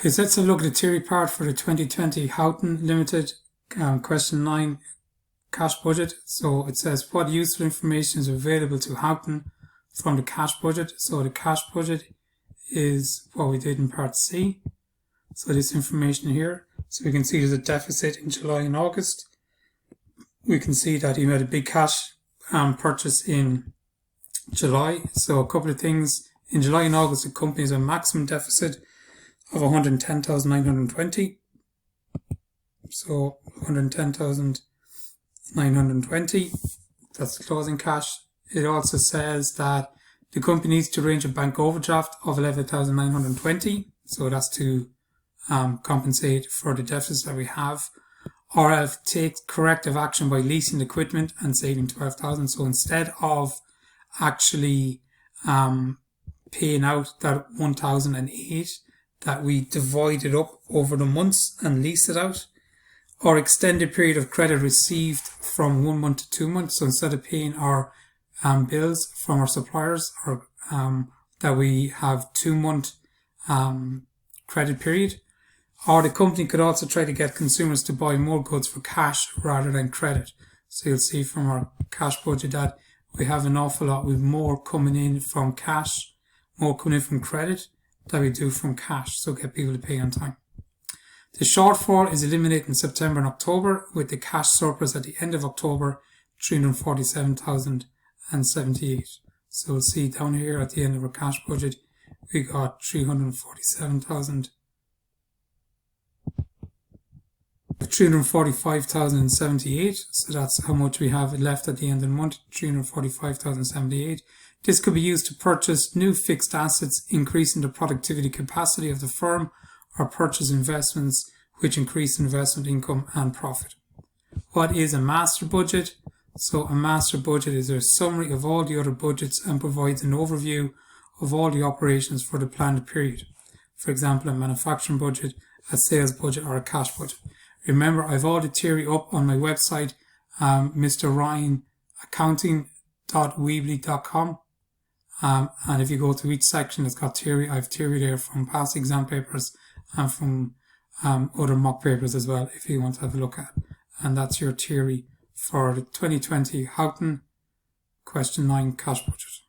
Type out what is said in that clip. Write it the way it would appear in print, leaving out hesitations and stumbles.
Okay, so let's have a look at the theory part for the 2020 Houghton Ltd. Question 9, cash budget. So it says, what useful information is available to Houghton from the cash budget? So the cash budget is what we did in part C. So this information here. So we can see there's a deficit in July and August. We can see that he made a big cash purchase in July. So a couple of things. In July and August, the company has a maximum deficit of 110,920. So 110,920. That's the closing cash. It also says that the company needs to arrange a bank overdraft of 11,920. So that's to compensate for the deficits that we have. Or else take corrective action by leasing equipment and saving 12,000. So instead of actually paying out that 1,008, that we divide it up over the months and lease it out, or extended period of credit received from 1 month to 2 months. So instead of paying our bills from our suppliers, or that we have 2 month credit period. Or the company could also try to get consumers to buy more goods for cash rather than credit. So you'll see from our cash budget that we have an awful lot with more coming in from cash, more coming in from credit that we do from cash. So get people to pay on time. The shortfall is eliminated in September and October, with the cash surplus at the end of October 347,078. So we'll see down here at the end of our cash budget, we got 345,078. So that's how much we have left at the end of the month, 345,078. This could be used to purchase new fixed assets, increasing the productivity capacity of the firm, or purchase investments which increase investment income and profit. What is a master budget? So a master budget is a summary of all the other budgets and provides an overview of all the operations for the planned period. For example, a manufacturing budget, a sales budget, or a cash budget. Remember, I've all the theory up on my website, mrryanaccounting.weebly.com. And if you go to each section, it's got theory. I have theory there from past exam papers and from other mock papers as well, if you want to have a look at. And that's your theory for the 2020 Houghton question 9 cash budget.